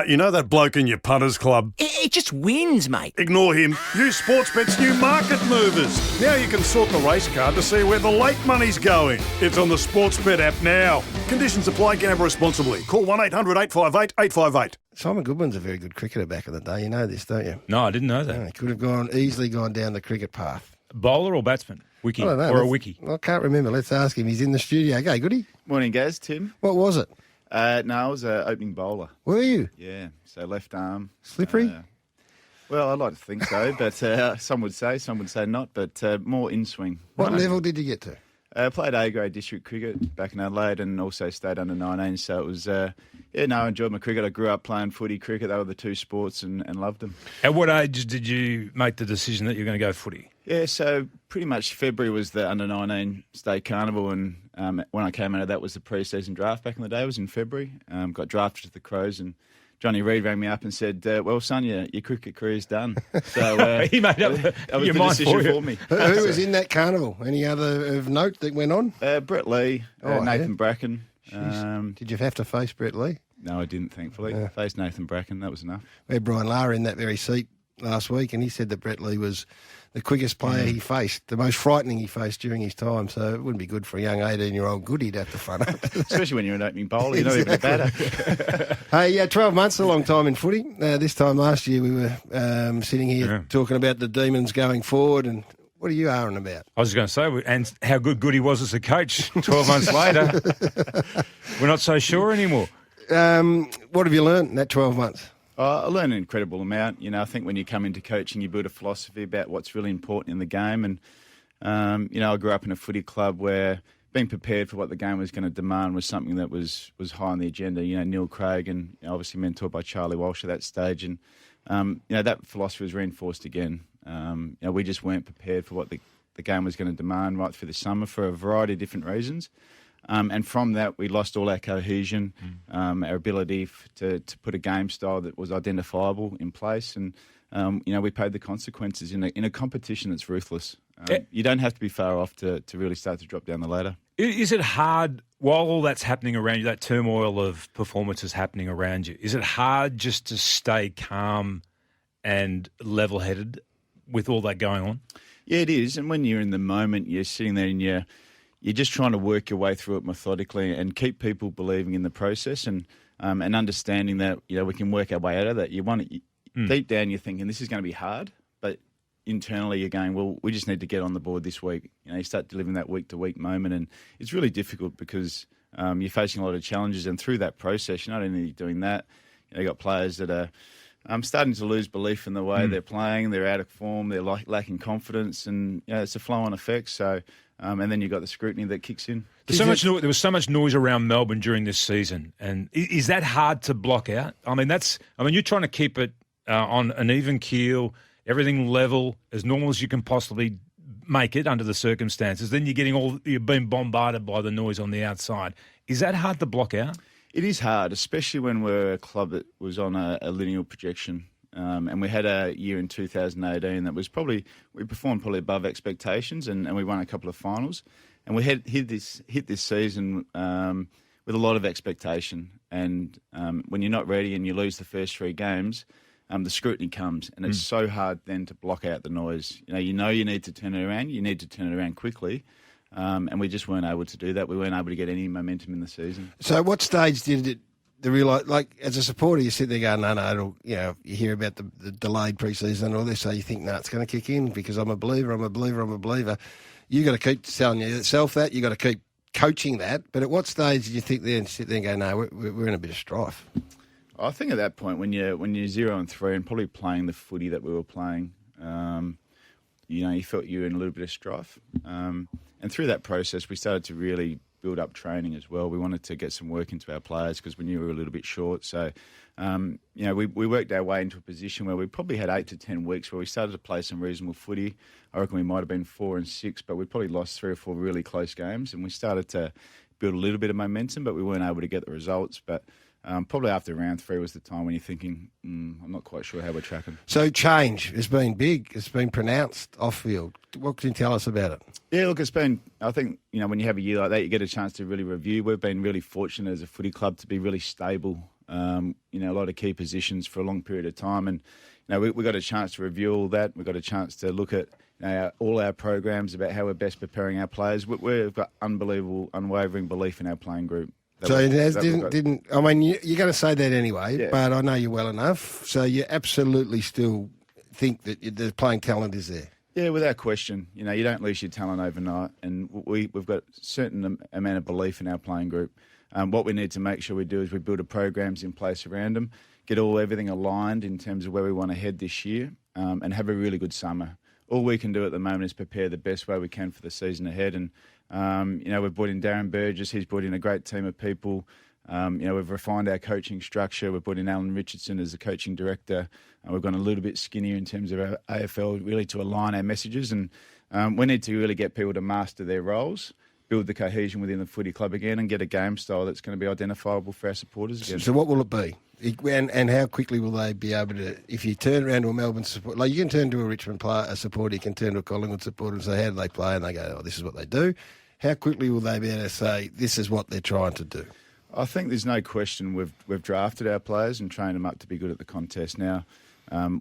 You know that bloke in your punters club? It just wins, mate. Ignore him. Use Sportsbet's new market movers. Now you can sort the race card to see where the late money's going. It's on the Sportsbet app now. Conditions apply. Gamble responsibly. Call 1-800-858-858. Simon Goodwin's a very good cricketer back in the day. You know this, don't you? No, I didn't know that. He could have easily gone down the cricket path. Bowler or batsman? Wiki I don't know. or a wiki? I can't remember. Let's ask him. He's in the studio. Okay, Goody. Morning, Gaz. Tim. What was it? No, I was an opening bowler. Were you? Yeah, so left arm. Slippery? Well, I'd like to think so, but some would say not, but more in-swing. What level did you get to? I played A-grade district cricket back in Adelaide and also stayed under 19, so it was, I enjoyed my cricket. I grew up playing footy, cricket. They were the two sports and loved them. At what age did you make the decision that you're going to go footy? Yeah, so pretty much February was the under-19 state carnival, and when I came out of that was the pre-season draft back in the day. It was in February. Got drafted to the Crows, and Johnny Reid rang me up and said, well, son, your cricket career's done. So he made up that was your the mind decision for for me. Who was in that carnival? Any other of note that went on? Brett Lee, Nathan Bracken. Did you have to face Brett Lee? No, I didn't, thankfully. I faced Nathan Bracken. That was enough. We had Brian Lara in that very seat last week, and he said that Brett Lee was the quickest player he faced, the most frightening he faced during his time. So it wouldn't be good for a young 18-year-old Goody to have to front up. Especially when you're an opening bowler, you're not even a batter. Hey, 12 months, a long time in footy. This time last year we were sitting here talking about the Demons going forward, and what are you arguing about? I was going to say, and how good Goody was as a coach 12 months later. We're not so sure anymore. What have you learned in that 12 months? I learned an incredible amount. I think when you come into coaching, you build a philosophy about what's really important in the game. And, I grew up in a footy club where being prepared for what the game was going to demand was something that was high on the agenda. Neil Craig and obviously mentored by Charlie Walsh at that stage. And, that philosophy was reinforced again. We just weren't prepared for what the game was going to demand right through the summer for a variety of different reasons. And from that, we lost all our cohesion, our ability to put a game style that was identifiable in place. And, we paid the consequences in a competition that's ruthless. You don't have to be far off to really start to drop down the ladder. Is it hard, while all that's happening around you, that turmoil of performances happening around you, is it hard just to stay calm and level-headed with all that going on? Yeah, it is. And when you're in the moment, you're sitting there and you're just trying to work your way through it methodically and keep people believing in the process and understanding that we can work our way out of that. Deep down, you're thinking this is going to be hard, but internally you're going, well, we just need to get on the board this week. You start delivering that week-to-week moment, and it's really difficult because you're facing a lot of challenges, and through that process, you're not only doing that, you've got players that are starting to lose belief in the way they're playing, they're out of form, they're lacking confidence, and it's a flow-on effect. So. And then you've got the scrutiny that kicks in. There was so much noise around Melbourne during this season, and is that hard to block out? You're trying to keep it on an even keel, everything level, as normal as you can possibly make it under the circumstances. Then you're being bombarded by the noise on the outside. Is that hard to block out? It is hard, especially when we're a club that was on a lineal projection. And we had a year in 2018 that was we performed probably above expectations, and we won a couple of finals. And we hit this season with a lot of expectation. And when you're not ready and you lose the first three games, the scrutiny comes, and it's so hard then to block out the noise. You need to turn it around. You need to turn it around quickly. And we just weren't able to do that. We weren't able to get any momentum in the season. So at what stage did it? As a supporter, you sit there going, no, you hear about the delayed pre-season and all this, so you think, no, it's going to kick in because I'm a believer. You got to keep telling yourself that. You got to keep coaching that. But at what stage did you think there and sit there and go, no, we're in a bit of strife? I think at that point, when you're 0-3 and probably playing the footy that we were playing, you felt you were in a little bit of strife. And through that process, we started to really build up training as well. We wanted to get some work into our players because we knew we were a little bit short. So, we worked our way into a position where we probably had 8 to 10 weeks where we started to play some reasonable footy. I reckon we might have been 4 and 6, but we probably lost 3 or 4 really close games, and we started to build a little bit of momentum, but we weren't able to get the results. But probably after round 3 was the time when you're thinking, I'm not quite sure how we're tracking. So change has been big. It's been pronounced off-field. What can you tell us about it? Yeah, look, it's been, I think, when you have a year like that, you get a chance to really review. We've been really fortunate as a footy club to be really stable a lot of key positions for a long period of time. And, we got a chance to review all that. We got a chance to look at all our programs about how we're best preparing our players. We've got unbelievable, unwavering belief in our playing group. So it didn't. I mean, you're going to say that anyway, Yeah. but I know you well enough. So you absolutely still think that the playing talent is there. Yeah, without question. You don't lose your talent overnight, and we've got a certain amount of belief in our playing group. What we need to make sure we do is we build the programs in place around them, get everything aligned in terms of where we want to head this year, and have a really good summer. All we can do at the moment is prepare the best way we can for the season ahead. And, we've brought in Darren Burgess. He's brought in a great team of people. We've refined our coaching structure. We've brought in Alan Richardson as the coaching director. We've gone a little bit skinnier in terms of our AFL, really to align our messages. And we need to really get people to master their roles, build the cohesion within the footy club again, and get a game style that's going to be identifiable for our supporters again. So what will it be? And how quickly will they be able to, if you turn around to a Melbourne supporter, like you can turn to a Richmond player, a supporter, you can turn to a Collingwood supporter and say, how do they play? And they go, oh, this is what they do. How quickly will they be able to say, this is what they're trying to do? I think there's no question we've drafted our players and trained them up to be good at the contest. Now,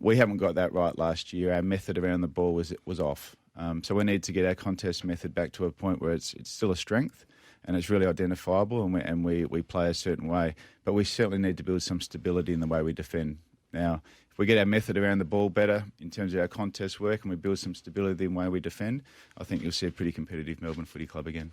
we haven't got that right last year. Our method around the ball was off. So we need to get our contest method back to a point where it's still a strength and it's really identifiable, and we play a certain way. But we certainly need to build some stability in the way we defend. Now, if we get our method around the ball better in terms of our contest work and we build some stability in the way we defend, I think you'll see a pretty competitive Melbourne Footy Club again.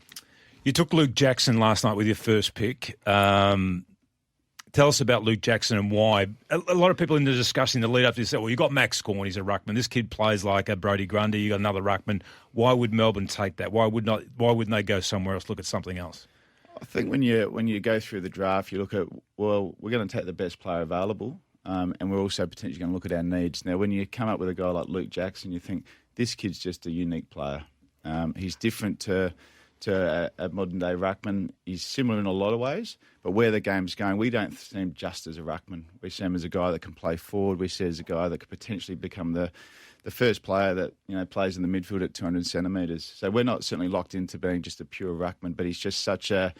You took Luke Jackson last night with your first pick. Tell us about Luke Jackson and why. A lot of people in the discussion, the lead up to this said, well, you got Max Gawn, he's a ruckman. This kid plays like a Brodie Grundy. You got another ruckman. Why would Melbourne take that? Why wouldn't they go somewhere else, look at something else? I think when you go through the draft, you look at, well, we're going to take the best player available, and we're also potentially going to look at our needs. Now, when you come up with a guy like Luke Jackson, you think, this kid's just a unique player. He's different to a modern-day ruckman. He's similar in a lot of ways, but where the game's going, we don't see him just as a ruckman. We see him as a guy that can play forward. We see him as a guy that could potentially become the first player that plays in the midfield at 200 centimetres. So we're not certainly locked into being just a pure ruckman, but he's just such a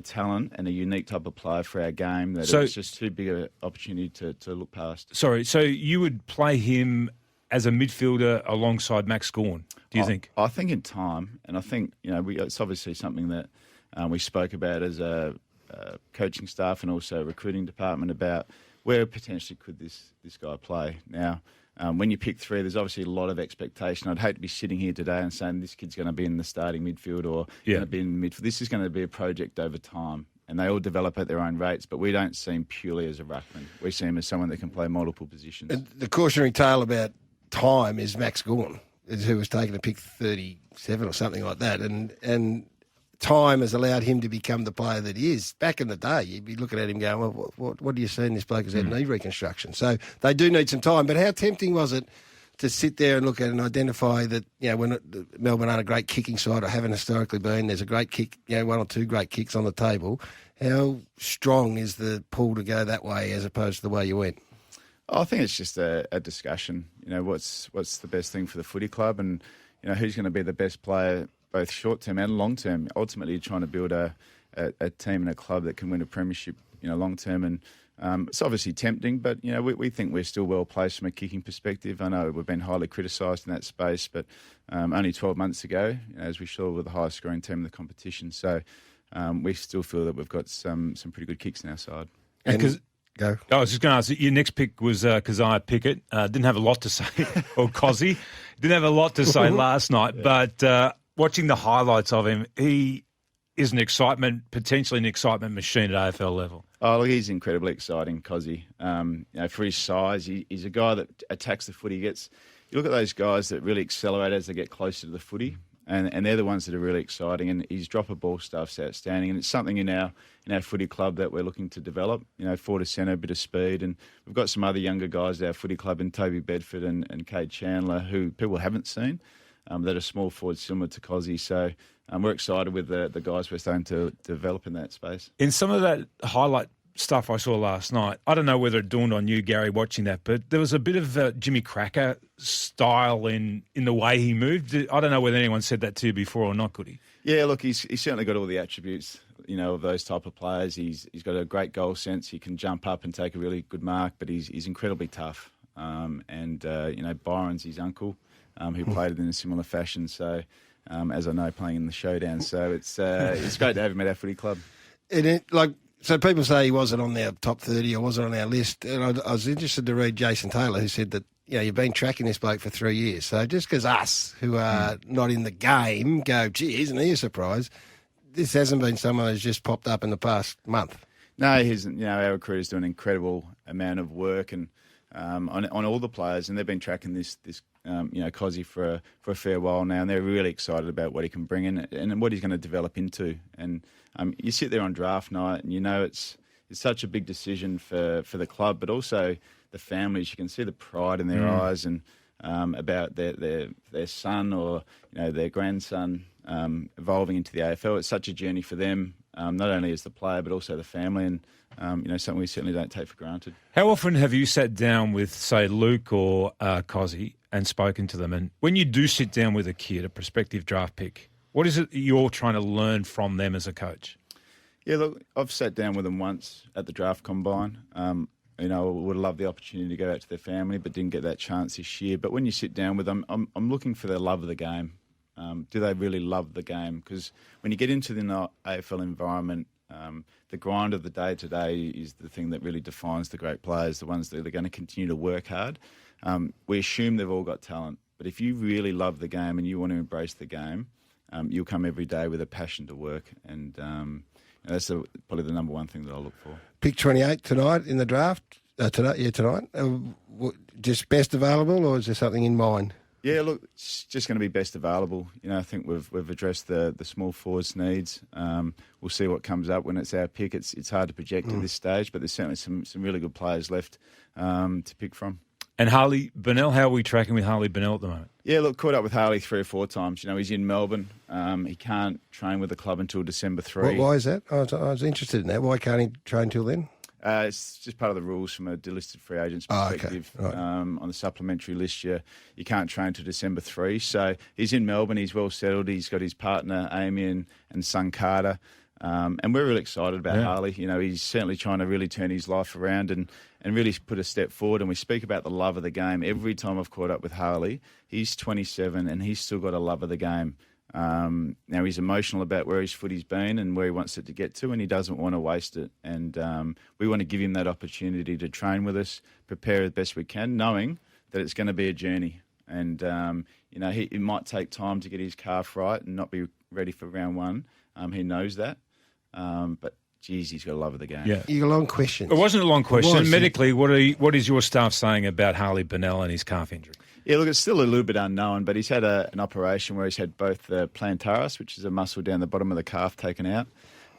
talent and a unique type of player for our game that it's just too big an opportunity to look past. Sorry, so you would play him as a midfielder alongside Max Gawn, do you think? I think in time, and I think it's obviously something that we spoke about as a coaching staff and also a recruiting department about where potentially could this guy play. Now, when you pick three, there's obviously a lot of expectation. I'd hate to be sitting here today and saying this kid's going to be in the starting midfield or going to be in the midfield. This is going to be a project over time, and they all develop at their own rates, but we don't see him purely as a ruckman. We see him as someone that can play multiple positions. And the cautionary tale about time is Max Gawn, who was taken to pick 37 or something like that, and time has allowed him to become the player that he is. Back in the day, you'd be looking at him going, well, what do you see in this bloke has had knee reconstruction? So they do need some time. But how tempting was it to sit there and look at and identify that, when Melbourne aren't a great kicking side or haven't historically been, there's a great kick, one or two great kicks on the table. How strong is the pull to go that way as opposed to the way you went? I think it's just a discussion. What's the best thing for the footy club, and who's going to be the best player, both short term and long term. Ultimately, you're trying to build a team and a club that can win a premiership, long term. And it's obviously tempting, but we think we're still well placed from a kicking perspective. I know we've been highly criticised in that space, but only 12 months ago, as we saw, we're the highest scoring team in the competition. So we still feel that we've got some pretty good kicks in our side. Go. I was just going to ask, your next pick was Keziah Pickett. Didn't have a lot to say, or Cozzy. Didn't have a lot to say last night, but watching the highlights of him, he is potentially an excitement machine at AFL level. Oh, look, he's incredibly exciting, Cozzy. For his size, he's a guy that attacks the footy. You look at those guys that really accelerate as they get closer to the footy. And they're the ones that are really exciting. And his drop of ball stuff's outstanding. And it's something in our footy club that we're looking to develop. Forward to centre, a bit of speed. And we've got some other younger guys at our footy club in Toby Bedford and Cade Chandler, who people haven't seen, that are small forwards similar to Cozzy. So we're excited with the guys we're starting to develop in that space. In some of that highlight stuff I saw last night, I don't know whether it dawned on you, Gary, watching that, but there was a bit of Jimmy Cracker style in the way he moved. I don't know whether anyone said that to you before or not, could he? Yeah, look, he's certainly got all the attributes. of those type of players. He's got a great goal sense. He can jump up and take a really good mark, but he's incredibly tough. Byron's his uncle, who played in a similar fashion. So, as I know, playing in the showdown. So it's great to have him at our footy club. So people say he wasn't on their top 30 or wasn't on our list. And I was interested to read Jason Taylor, who said that, you've been tracking this bloke for 3 years. So just because us, who are not in the game, go, gee, isn't he a surprise? This hasn't been someone who's just popped up in the past month. No, he isn't. Our recruiters do an incredible amount of work and on all the players, and they've been tracking this Cozzy for a fair while now, and they're really excited about what he can bring in and what he's going to develop into. And you sit there on draft night, and it's such a big decision for the club, but also the families. You can see the pride in their eyes and about their son or their grandson evolving into the AFL. It's such a journey for them, not only as the player but also the family, and something we certainly don't take for granted. How often have you sat down with, say, Luke or Cozzy and spoken to them? And when you do sit down with a kid, a prospective draft pick, what is it you're trying to learn from them as a coach? Yeah, look, I've sat down with them once at the draft combine. I would have loved the opportunity to go out to their family, but didn't get that chance this year. But when you sit down with them, I'm looking for their love of the game. Do they really love the game? Because when you get into the AFL environment, the grind of the day-to-day is the thing that really defines the great players, the ones that are going to continue to work hard. We assume they've all got talent, but if you really love the game and you want to embrace the game, you'll come every day with a passion to work, and that's probably the number one thing that I'll look for. Pick 28 tonight in the draft. Tonight. Just best available, or is there something in mind? Yeah, look, it's just going to be best available. I think we've addressed the small forwards needs. We'll see what comes up when it's our pick. It's hard to project at this stage, but there's certainly some really good players left to pick from. And Harley Bennell, how are we tracking with Harley Bennell at the moment? Yeah, look, caught up with Harley 3 or 4 times. He's in Melbourne. He can't train with the club until December 3. Why is that? I was interested in that. Why can't he train till then? It's just part of the rules from a delisted free agent's perspective. Okay. Right. On the supplementary list, you can't train to December 3. So he's in Melbourne. He's well settled. He's got his partner, Amy, and son, Carter. And we're really excited about Harley. He's certainly trying to really turn his life around and really put a step forward. And we speak about the love of the game. Every time I've caught up with Harley, he's 27 and he's still got a love of the game. Now he's emotional about where his footy's been and where he wants it to get to, and he doesn't want to waste it. And we want to give him that opportunity to train with us, prepare as best we can, knowing that it's going to be a journey. And it might take time to get his calf right and not be ready for round 1. He knows that, but geez, he's got a love of the game. Yeah, you got a long question. It wasn't a long question. Medically, what is your staff saying about Harley Bennell and his calf injury? Yeah, look, it's still a little bit unknown, but he's had an operation where he's had both the plantaris, which is a muscle down the bottom of the calf, taken out.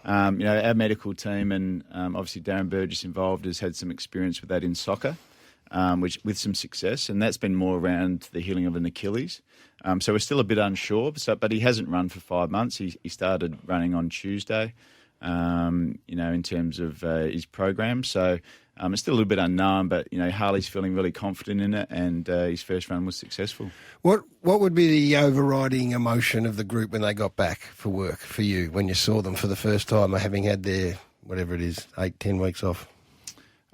Our medical team and obviously Darren Burgess involved has had some experience with that in soccer, which with some success, and that's been more around the healing of an Achilles. So we're still a bit unsure, but he hasn't run for 5 months. He started running on Tuesday, in terms of his program. So it's still a little bit unknown, but Harley's feeling really confident in it, and his first run was successful. What would be the overriding emotion of the group when they got back for work for you, when you saw them for the first time, having had their, whatever it is, 8-10 weeks off?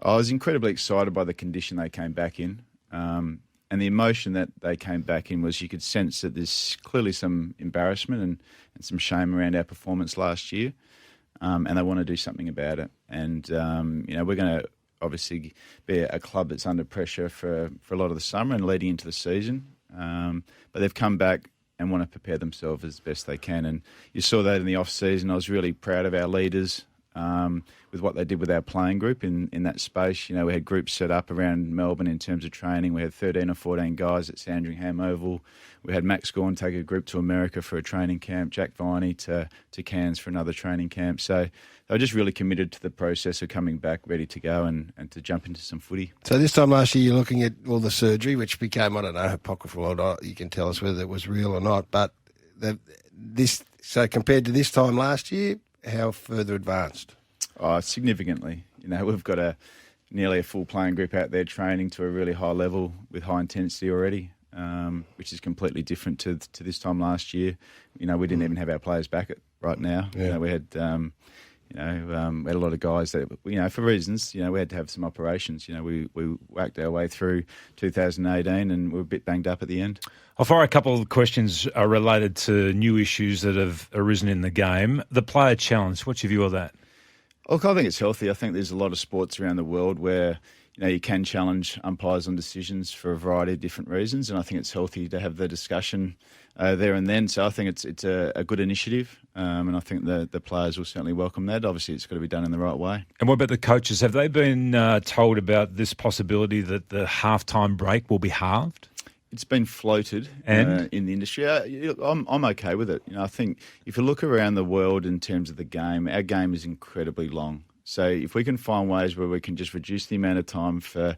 I was incredibly excited by the condition they came back in. And the emotion that they came back in was you could sense that there's clearly some embarrassment and some shame around our performance last year. And they want to do something about it. And, we're going to obviously be a club that's under pressure for a lot of the summer and leading into the season. But they've come back and want to prepare themselves as best they can. And you saw that in the off-season. I was really proud of our leaders with what they did with our playing group in that space. We had groups set up around Melbourne in terms of training. We had 13 or 14 guys at Sandringham Oval. We had Max Gorn take a group to America for a training camp, Jack Viney to Cairns for another training camp. So they were just really committed to the process of coming back, ready to go and to jump into some footy. So this time last year, you're looking at all the surgery, which became, I don't know, apocryphal or not. You can tell us whether it was real or not. But so compared to this time last year, how further advanced? Oh, significantly. We've got nearly a full playing group out there training to a really high level with high intensity already, which is completely different to this time last year. We didn't even have our players back right now. Yeah. We had. We had a lot of guys that, for reasons, we had to have some operations. We whacked our way through 2018 and we were a bit banged up at the end. I'll fire a couple of questions related to new issues that have arisen in the game. The player challenge, what's your view of that? Look, I think it's healthy. I think there's a lot of sports around the world where, you can challenge umpires on decisions for a variety of different reasons, and I think it's healthy to have the discussion there and then. So I think it's a good initiative, and I think the players will certainly welcome that. Obviously, it's got to be done in the right way. And what about the coaches? Have they been told about this possibility that the halftime break will be halved? It's been floated in the industry. I'm okay with it. I think if you look around the world in terms of the game, our game is incredibly long. So if we can find ways where we can just reduce the amount of time for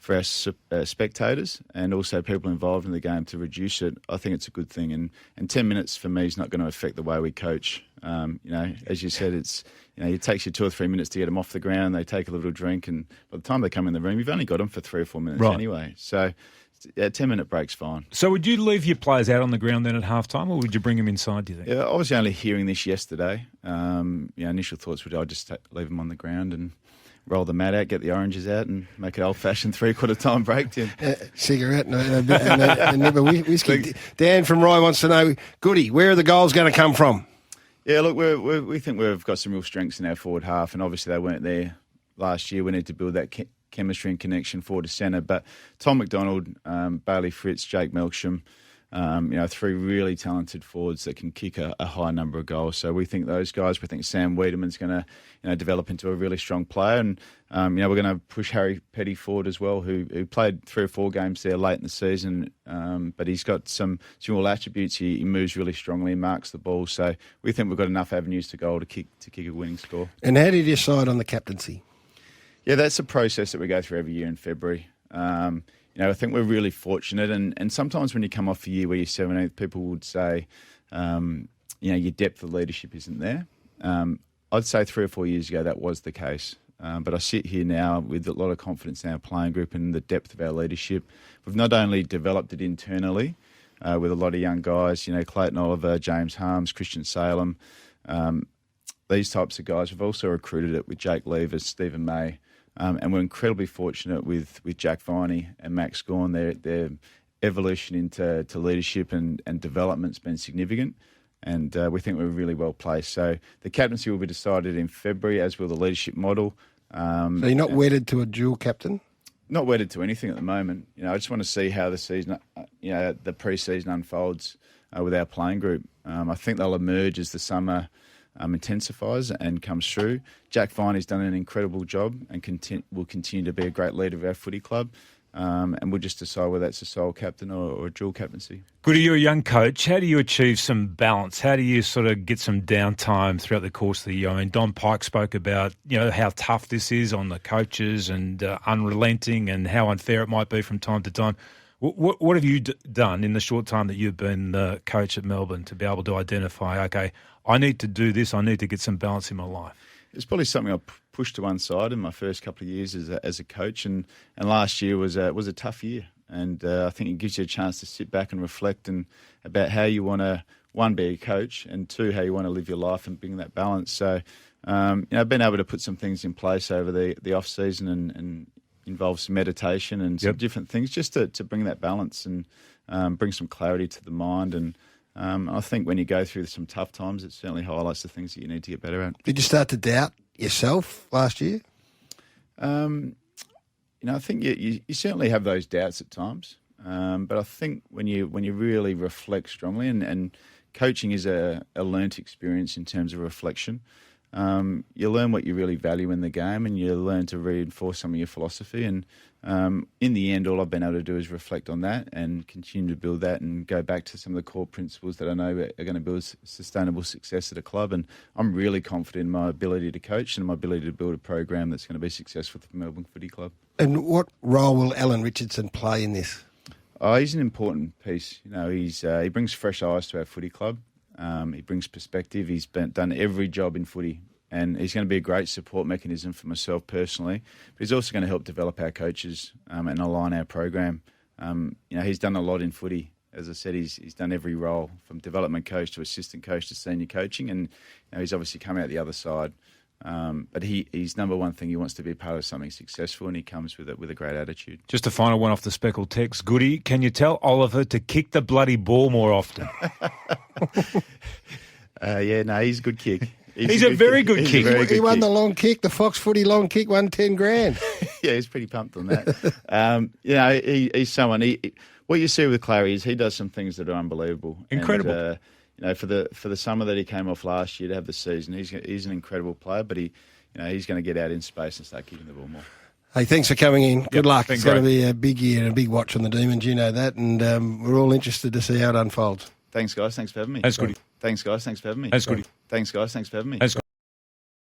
our spectators and also people involved in the game to reduce it, I think it's a good thing. And 10 minutes for me is not going to affect the way we coach. As you said, it takes you 2 or 3 minutes to get them off the ground. They take a little drink, and by the time they come in the room, you've only got them for 3 or 4 minutes anyway. So a 10-minute break's fine. So would you leave your players out on the ground then at halftime, or would you bring them inside, do you think? Yeah, I was only hearing this yesterday. Initial thoughts would I'd just leave them on the ground and roll the mat out, get the oranges out, and make an old-fashioned 3/4 time break. Cigarette and a nib of whiskey. Dan from Rye wants to know, Goody, where are the goals going to come from? Yeah, look, we think we've got some real strengths in our forward half, and obviously they weren't there last year. We need to build that chemistry and connection forward to centre. But Tom McDonald, Bailey Fritz, Jake Melksham, 3 really talented forwards that can kick a high number of goals. So we think those guys. We think Sam Wiedemann's going to develop into a really strong player, and we're going to push Harry Petty forward as well, who played 3 or 4 games there late in the season, but he's got some real attributes. He moves really strongly and marks the ball. So we think we've got enough avenues to goal to kick a winning score. And how did you decide on the captaincy? Yeah, that's a process that we go through every year in February. I think we're really fortunate, and sometimes when you come off a year where you're 17th, people would say, your depth of leadership isn't there. I'd say 3 or 4 years ago that was the case. But I sit here now with a lot of confidence in our playing group and the depth of our leadership. We've not only developed it internally with a lot of young guys, Clayton Oliver, James Harms, Christian Salem, these types of guys. We've also recruited it with Jake Lever, Stephen May, and we're incredibly fortunate with Jack Viney and Max Gorn. Their evolution into leadership and development's been significant, and we think we're really well placed. So the captaincy will be decided in February, as will the leadership model. So you're not wedded to a dual captain? Not wedded to anything at the moment. I just want to see how the season, the pre-season unfolds with our playing group. I think they'll emerge as the summer intensifies and comes through. Jack Viney's done an incredible job and will continue to be a great leader of our footy club. And we'll just decide whether that's a sole captain or a dual captaincy. Goody, you're a young coach. How do you achieve some balance? How do you sort of get some downtime throughout the course of the year? I mean, Don Pike spoke about, how tough this is on the coaches and unrelenting and how unfair it might be from time to time. What have you done in the short time that you've been the coach at Melbourne to be able to identify, okay, I need to do this, I need to get some balance in my life? It's probably something I pushed to one side in my first couple of years as a coach, and last year was a tough year, and I think it gives you a chance to sit back and reflect about how you want to, 1, be a coach, and 2, how you want to live your life and bring that balance. So, I've been able to put some things in place over the off season and involve some meditation and some different things just to bring that balance and bring some clarity to the mind. And I think when you go through some tough times, it certainly highlights the things that you need to get better at. Did you start to doubt yourself last year? I think you certainly have those doubts at times. But I think when you really reflect strongly, and coaching is a learnt experience in terms of reflection, you learn what you really value in the game, and you learn to reinforce some of your philosophy. And in the end, all I've been able to do is reflect on that and continue to build that and go back to some of the core principles that I know are going to build sustainable success at a club. And I'm really confident in my ability to coach and my ability to build a program that's going to be successful for the Melbourne Footy Club. And what role will Alan Richardson play in this? Oh, he's an important piece. He brings fresh eyes to our footy club. He brings perspective. He's done every job in footy, and he's going to be a great support mechanism for myself personally. But he's also going to help develop our coaches and align our program. He's done a lot in footy as I said, he's done every role from development coach to assistant coach to senior coaching, and he's obviously come out the other side. But he's number one thing, he wants to be a part of something successful, and he comes with a great attitude. Just a final one off the speckled text. Goody, can you tell Oliver to kick the bloody ball more often? He's a good kick. He's a very good kick. He won the long kick, the Fox Footy long kick, won 10 grand. Yeah, he's pretty pumped on that. He's someone. What you see with Clary is he does some things that are unbelievable. Incredible. And, for the summer that he came off last year to have the season, he's an incredible player. But he's going to get out in space and start kicking the ball more. Hey, thanks for coming in. Good luck. It's going to great. be a big year and a big watch on the Demons. You know that, and we're all interested to see how it unfolds. Thanks, guys. Thanks for having me. That's good. Thanks, guys. Thanks for having me. That's good. Thanks, guys. Thanks for having me. That's good.